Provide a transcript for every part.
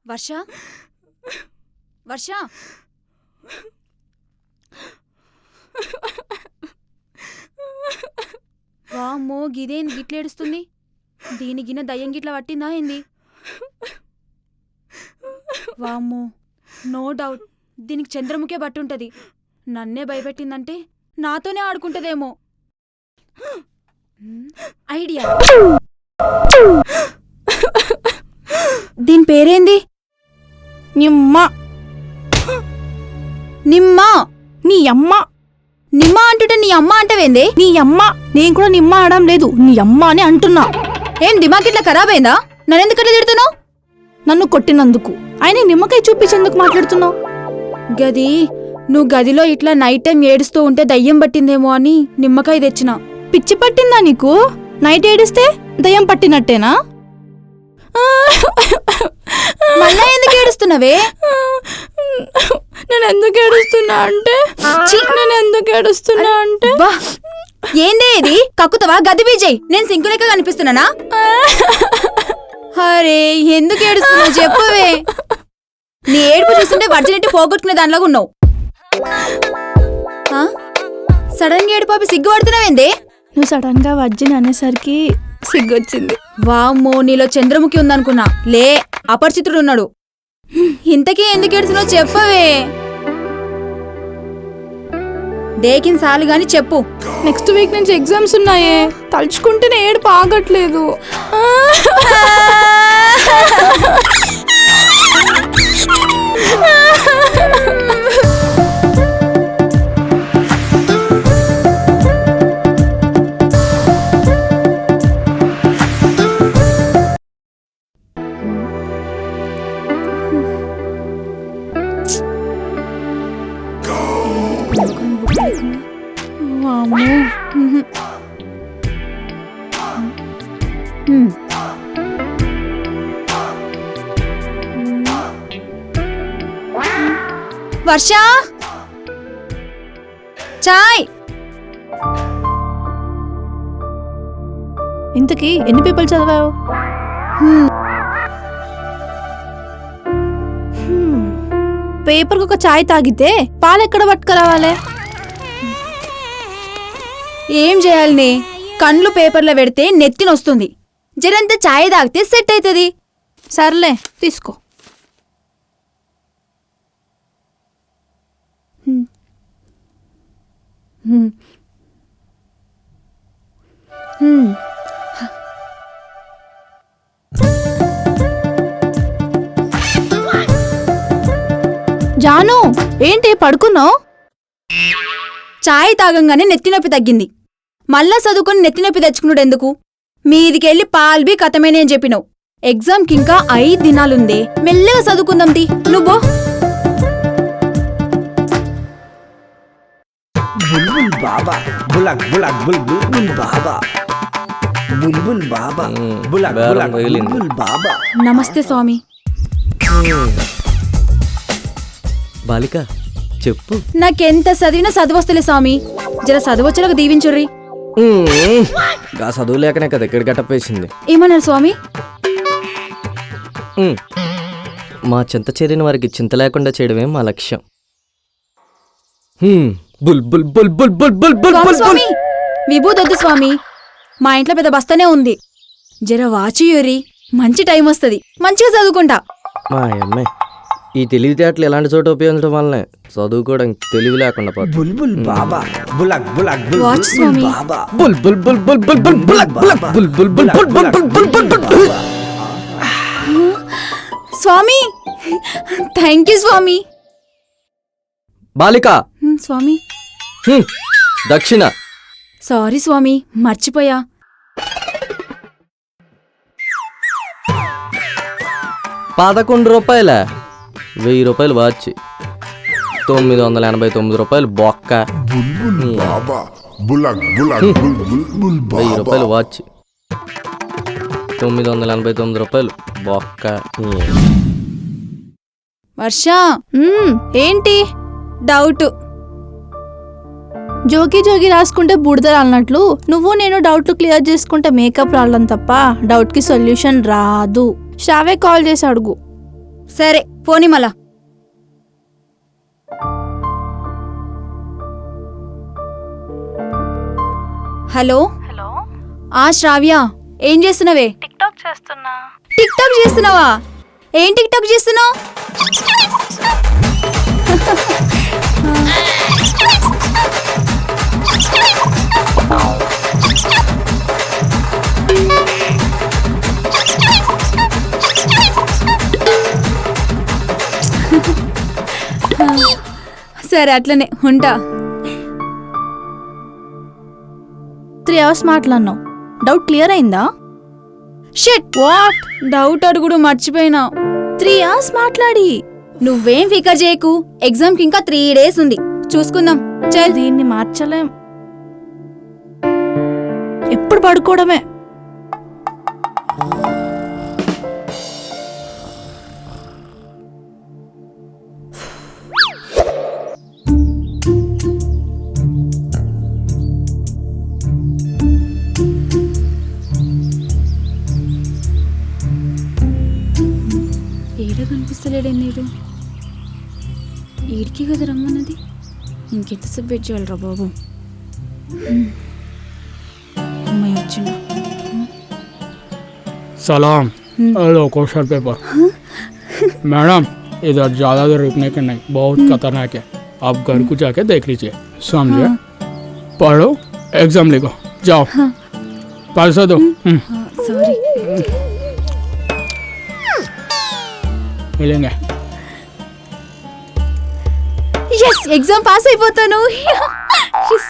వర్ష వర్ష వామ్మో గిదేంది గిట్లేడుస్తుంది. దీని గిన్నె దయ్యం గిట్ల పట్టిందా ఏంది? వామ్మో నో డౌట్ దీనికి చంద్రముఖే బట్టుంటది. నన్నే భయపెట్టిందంటే నాతోనే ఆడుకుంటదేమో. ఐడియా. దీని పేరేంది? నిమ్మ. నిమ్మ? నీ అమ్మ. నిమ్మ అంటుంటే నీ అమ్మ అంటవేందే? నీ అమ్మ. నేను కూడా నిమ్మ అనడం లేదు, నీ అమ్మ అని అంటున్నా. ఏం దిమాగ్ ఇట్లా ఖరాబ్ అయిందా? నన్నెందుకట్లా తిడుతున్నావు? నన్ను కొట్టినందుకు. ఆయన నిమ్మకాయ చూపించేందుకు మాట్లాడుతున్నావు? గది నువ్వు గదిలో ఇట్లా నైట్ టైం ఏడుస్తూ ఉంటే దయ్యం పట్టిందేమో అని నిమ్మకాయ తెచ్చిన. పిచ్చి పట్టిందా నీకు? నైట్ ఏడిస్తే దయ్యం పట్టినట్టేనా? మళ్ళా ఎందుకు ఏడుస్తున్నావే? నేను ఎందుకు ఏడుస్తున్నా అంటే ఏందే ఇది? కక్కుతవా? గది బీజయ్. నేను సింకు లెక్క కనిపిస్తున్నానా? అరే ఎందుకు ఏడుస్తున్నావు చెప్పవే. నీ ఏడుపు చూస్తుంటే వర్జినిటీ పోగొట్టుకునే దానిలాగా ఉన్నావు. సడన్ గా ఏడుపాపి సిగ్గుపడుతున్నావేందే? నువ్వు సడన్ గా వర్జిన్ అనేసరికి సిగ్గొచ్చింది. వామ్మో నీలో చంద్రముఖి ఉందనుకున్నా. లే అపరిచితుడు ఉన్నాడు. ఇంతకీ ఎందుకు ఏడుస్తున్నావు చెప్పవే. దేకిన్ సాలు గాని చెప్పు. నెక్స్ట్ వీక్ నుంచి ఎగ్జామ్స్ ఉన్నాయే, తలుచుకుంటేనే ఏడుపు ఆగట్లేదు. వర్ష చాయ్. ఇంతకీ ఎన్ని పేపర్లు చదివావు? పేపర్కి ఒక చాయ్ తాగితే పాలు ఎక్కడ పట్టుకురావాలి? ఏం చేయాలనే? కండ్లు పేపర్లో పెడితే నెత్తినొస్తుంది. జరంత చాయ్ తాగితే సెట్ అవుతుంది. సర్లే తీసుకో. జాను ఏంటి పడుకున్నావు? చాయ్ తాగంగానే నెత్తినొప్పి తగ్గింది. మళ్ళా చదువుకొని నెత్తినొప్పి తెచ్చుకున్నాడు ఎందుకు? మీదికెళ్ళి పాల్బీ కథమేనే అని చెప్పినావు. ఎగ్జామ్కి ఇంకా 5 దినాలుందే. మెల్లగా చదువుకుందాం తి. నువ్వు బుల్బుల్ బాబా బులక్ బులక్ బుల్బుల్ బుల్ బాబా బుల్బుల్ బాబా బులక్ బులక్ బుల్బుల్ బాబా. నమస్తే స్వామి. బాలిక చెప్పు. నాకెంత చదివినా చదువస్తలే స్వామి. జర చదువొచ్చేలాగా దీవించుర్రి. గా చదువు లేకనే కదా ఇక్కడ గట్టపేసింది. ఏమన్నారు స్వామి? మా చింత చేరిన వారికి చింత లేకుండా చేయడమే మా లక్ష్యం. బుల్ బుల్ బుల్ బుల్ బుల్ బుల్ బుల్ బుల్. స్వామి విభూదొద్దు స్వామి. మా ఇంట్లో పెద్ద బస్తనే ఉంది. జర వాచియూరి. మంచి టైం వస్తుంది. మంచిగా చదువుకుంటా. మా అమ్మే ఈ తెలివితేటలు ఎలాంటి చోట ఉపయోగించడం వల్లనే చదువుకోవడానికి తెలివి లేకుండా పోతుంది. బుల్బుల్ బాబా బులక్ బులక్ వాచ్ స్వామి. బాబా బుల్ బుల్ బుల్ బుల్ బుల్ బుల్ బులక్ బులక్ బుల్ బుల్ బుల్ బుల్ బుల్ బుల్ బుల్ బుల్ బుల్. స్వామి థ్యాంక్ యూ స్వామి. బాలిక స్వామి దక్షిణ. సారీ స్వామి మర్చిపోయా. ₹11 ₹1000 వాచి 989 రూపాయలు బొక్క. ₹1000 వాచ్ 989 రూపాయలు బొక్క. వర్ష ఏంటి డౌట్? జోగి జోగి రాసుకుంటే బుడద రాలన్నట్లు నువ్వు నేను డౌట్లు క్లియర్ చేసుకుంటే మేకప్ రావడం తప్ప డౌట్కి సొల్యూషన్ రాదు. షావే కాల్ చేసి అడుగు. సరే పోనీ మళ్ళా. హలో హలో, శ్రావ్య, ఏం చేస్తున్నావే? టిక్ టాక్ చేస్తున్నా. టిక్ టాక్ చేస్తున్నావా? ఏం టిక్ టాక్ చేస్తున్నావు? సరే అట్లనే ఉంటా. 3 hours మాట్లాడినావు, డౌట్ క్లియర్ అయిందా? Shit, what? డౌట్ అడుగుడు మర్చిపోయినా. 3 hours మాట్లాడి నువ్వేం ఫికర్ చేయకు, ఎగ్జామ్కి ఇంకా 3 days ఉంది, చూసుకుందాం. చల్. దీన్ని మార్చలేం, ఎప్పుడు పడుకోవడమే. ఏడ కనిపిస్తలేడే నీడు? ఈడికి కదా రమ్మన్నది, ఇంకెంతసేపు వెయిట్ చేయాలరా బాబు. అమ్మాయి వచ్చిండు. सलाम। Hello question paper. मैडम इधर ज़्यादा देर रुकने के नहीं, बहुत खतरनाक है, आप घर को जाके देख लीजिए, समझे? पढ़ो, एग्जाम लिखो, जाओ। पैसा दो। సారీ. मिलेंगे। ఎస్, ఎగ్జామ్ పాస్ అయిపోతాను. Yes.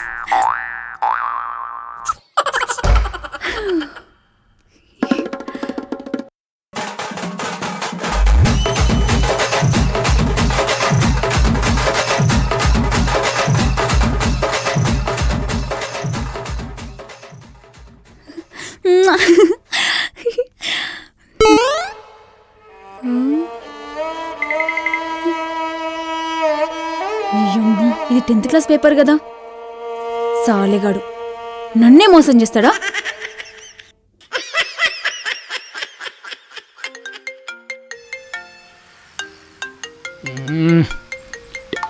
ఇది 10th క్లాస్ పేపర్ కదా, సాలేగాడు నన్నే మోసం చేస్తాడా?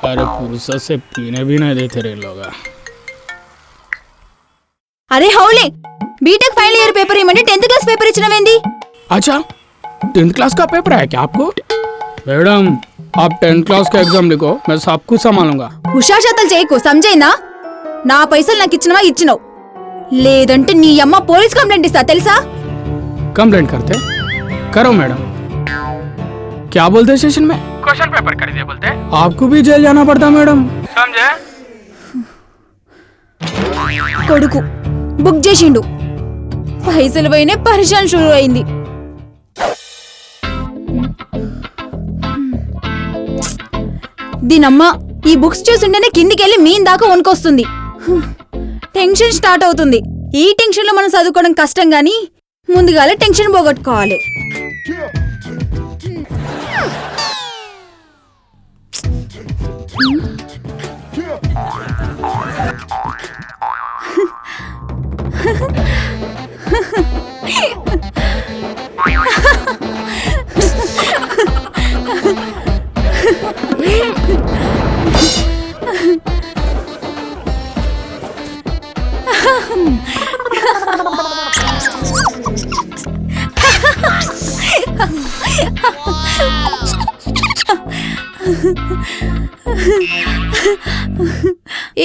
अरे फुर्सत से पीने भी नहीं देते रे लोग। అరే హౌలే, బీటెక్ ఫైనల్ ఇయర్ పేపర్ ఏమంటే 10th క్లాస్ పేపర్ ఇచ్చినవేంది? अच्छा 10th क्लास का पेपर है क्या आपको? मैडम आप 10th क्लास का एग्जाम लिखो, मैं सब कुछ संभालूंगा। హుషాషాతలు చేయకు, సంజైనా? నా పైసలు నాకు ఇచ్చినవా ఇచ్చినావు, లేదంటే నీ అమ్మ పోలీస్ కంప్లైంట్ ఇస్తా తెలుసా? कंप्लेंट करते करो मैडम। क्या बोलते सेशन में? क्वेश्चन पेपर कर दिया बोलते। आपको भी जेल जाना पड़ता मैडम, समझे? కొడుకు బుక్ చేసిండు, పైసలు పోయినా పరిశాన్ షురు అయింది. దీనమ్మ ఈ బుక్స్ చూస్తుంటేనే కిందికెళ్ళి మీన్ దాకా వణుకొస్తుంది. టెన్షన్ స్టార్ట్ అవుతుంది. ఈ టెన్షన్ లో మనం చదువుకోవడం కష్టం గాని ముందుగాలే టెన్షన్ పోగొట్టుకోవాలి.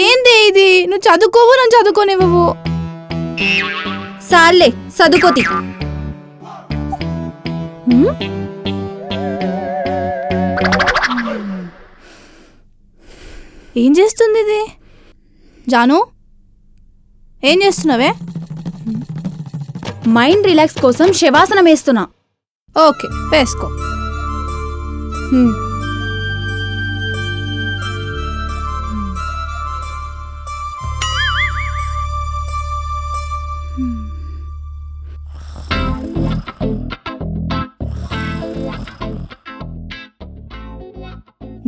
ఏంది ఇది? నువ్వు చదువుకోవు, నన్ను చదువుకోనివ్వవు. సార్లే చదువుకోతి. ఏం చేస్తుంది ఇది? జాను, ఏం చేస్తున్నావే? మైండ్ రిలాక్స్ కోసం శవాసనం వేస్తున్నా. ఓకే, వేసుకో. హ్మ్.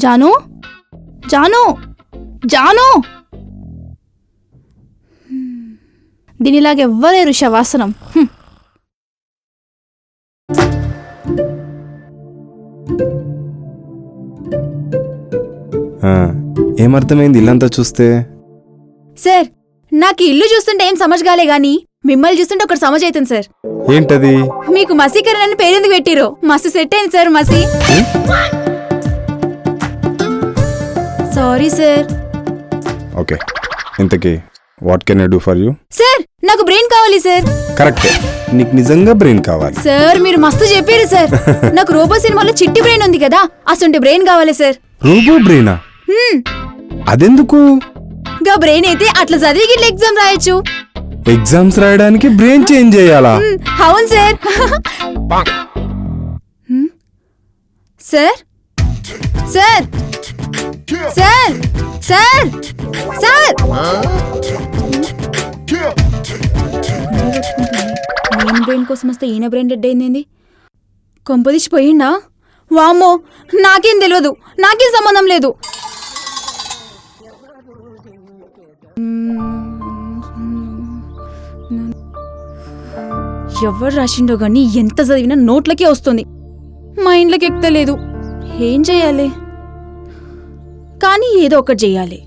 జాను, జాను, జాను, దీనిలాగెవ్వలేరు శవాసనం. హ్మ్. ఏమర్థమైంది ఇల్లంతా చూస్తే? సార్ నాకు ఈ ఇల్లు చూస్తుంటే ఏం సమజ్గాలే గాని మిమ్మల్ని చూస్తుంటే ఒకటి సమజ్ అవుతుంది సార్. ఏంటది? మీకు మసీకరణ్ అని పేరెందుకు పెట్టిరో మస్తు సెట్ అయింది సార్ మసీ. Sorry sir. ఓకే, ఇంతకీ what can I do for you? Sir నాకు బ్రెయిన్ కావాలి సార్. కరెక్టే, నీకు నిజంగా బ్రెయిన్ కావాలి. సార్ మీరు మస్తు చెప్పారు సార్. నాకు రోబో సినిమాలో చిట్టి బ్రెయిన్ ఉంది కదా, అసంటి బ్రెయిన్ కావాలి సార్. రోబో బ్రెయినా? అదెందుకు? గా బ్రెయిన్ అయితే అట్లా చదివి ఇట్లా ఎగ్జామ్ రాయొచ్చు. ఎగ్జామ్స్ రాయడానికి బ్రెయిన్ చేంజ్ చేయాలా? అవును sir. Sir sir sir sir sir నేను బ్రెయిన్ కోసం వస్తే ఈయన బ్రెయిన్ డెడ్ అయింది. కొంపదీసి పోయిండా? వామ్మో, నాకేం తెలియదు, నాకేం సంబంధం లేదు. ఎవరు రాసిండో గాని ఎంత చదివినా నోట్లకే వస్తుంది, మైండ్లకి ఎక్కలేదు. ఏం చెయ్యాలి? కానీ ఏదో ఒకటి చెయ్యాలి.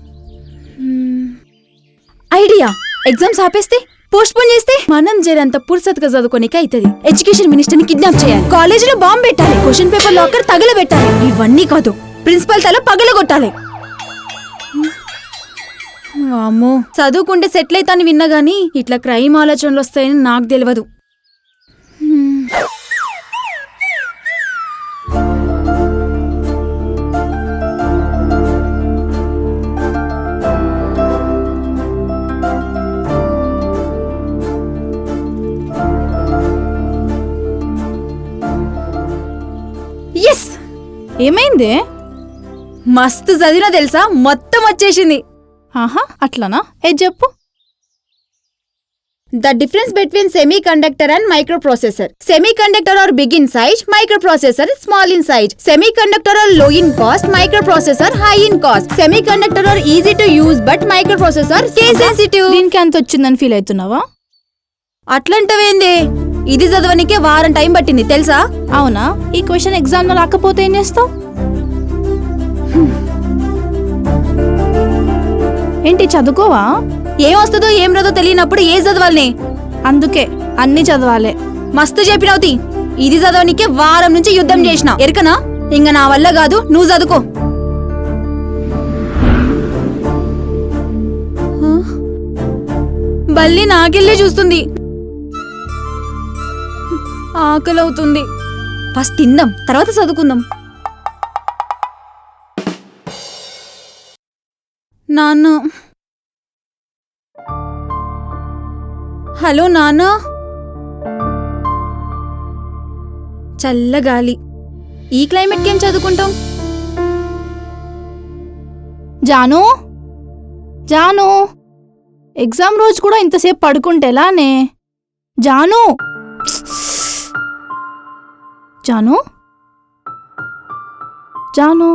ఐడియా! ఎగ్జామ్స్ ఆపేస్తే, పోస్ట్ పోన్ చేస్తే మనం జరంత పుర్సత్గా చదువుకోనిక అవుతుంది. ఎడ్యుకేషన్ మినిస్టర్ ని కిడ్నాప్ చేయాలి, కాలేజీలో బాంబు పెట్టాలి, క్వశ్చన్ పేపర్ లాకర్ తగలబెట్టాలి. ఇవన్నీ కాదు, ప్రిన్సిపల్ తల పగలగొట్టాలి. అమ్మో, చదువుకుంటే సెటిల్ అవుతాని విన్నా గానీ ఇట్లా క్రైమ్ ఆలోచనలు వస్తాయని నాకు తెలియదు. ఎస్! ఏమైందే? మస్తు చదివినా తెలుసా, మొత్తం వచ్చేసింది. ఆహా, అట్లనా? ఏ చెప్పు. The difference between semiconductor and microprocessor. Semiconductor are big in size, microprocessor is small in size. Semiconductor are low in cost, microprocessor high in cost. Semiconductor are easy to use but microprocessor case sensitive. దీనికి అంత వచ్చిందని feel అవుతున్నావా? అట్లంటవేందే, ఇది చదవనికే వారం time పట్టింది తెలుసా? అవునా? ఈ question exam లో రాకపోతే ఏం చేస్తావు? ఏంటి చదువుకోవా? ఏం వస్తుందో ఏం రాదో తెలియనప్పుడు ఏ చదవాలని? అందుకే అన్ని చదవాలి. మస్తు చెప్పినవుతి, ఇది చదవనికే వారం నుంచి యుద్ధం చేసిన ఎరకనా? ఇంక నా వల్ల కాదు, నువ్వు చదువుకో. బల్లి నాకెళ్ళే చూస్తుంది. ఆకలి అవుతుంది. ఫస్ట్ తిందాం, తర్వాత చదువుకుందాం. నాన్న, హలో నాన్న. చల్లగాలి, ఈ క్లైమేట్కి ఏం చదువుకుంటాం? జాను, జాను, ఎగ్జామ్ రోజు కూడా ఇంతసేపు పడుకుంటే ఎలానే? జాను, జాను, జాను,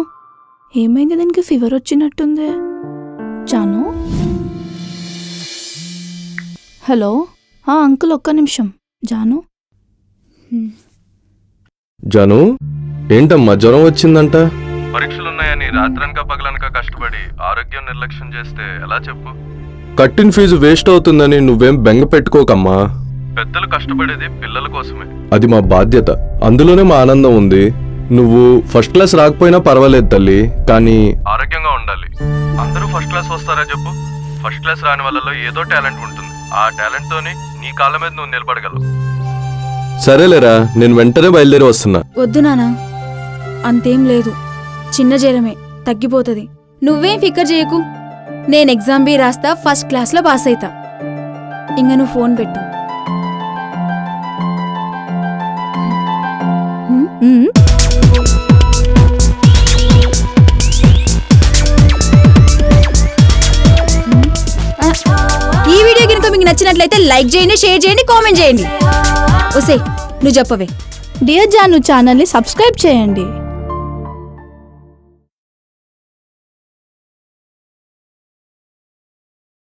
ఏమైంది? దానికి ఫీవర్ వచ్చినట్టుంది. జాను, హలో. అంకుల్ ఒక్క నిమిషం. జాను, జాను, ఏంటమ్మా జ్వరం వచ్చిందంట? పరీక్షలున్నాయని రాత్రనక పగలనక కష్టపడి ఆరోగ్యం నిర్లక్ష్యం చేస్తే ఎలా చెప్పు? కట్టిన ఫీజు వేస్ట్ అవుతుందని నువ్వేం బెంగ పెట్టుకోకమ్మా. పెద్దలు కష్టపడేది పిల్లల కోసమే. అది మా బాధ్యత, అందులోనే మా ఆనందం ఉంది. నువ్వు ఫస్ట్ క్లాస్ రాకపోయినా పర్వాలేదు తల్లి, కానీ ఆరోగ్యంగా ఉండాలి. అందరూ ఫస్ట్ క్లాస్ వస్తారా చెప్పు? ఫస్ట్ క్లాస్ రాని వాళ్ళలో ఏదో టాలెంట్ ఉంటుంది. ఆ టాలెంట్ తోని నీ కాళ్ళ మీద నువ్వు నిలబడగలవు. సరేలేరా, నేను వెంటనే బయలుదేరి వస్తున్నా. వద్దు నాన్న, అంతేం లేదు, చిన్న జ్వరమే, తగ్గిపోతుంది. నువ్వేం ఫికర్ చేయకు, నేను ఎగ్జామ్ బి రాస్తా, ఫస్ట్ క్లాస్లో పాస్ అయితా. ఇంక నువ్వు ఫోన్ పెట్టు. ఈ వీడియో కనుక మీకు నచ్చినట్లయితే లైక్ చేయండి, షేర్ చేయండి, కామెంట్ చేయండి. ఒసే నువ్వు చెప్పవే. డియర్ జాను ఛానల్ని సబ్స్క్రైబ్ చేయండి.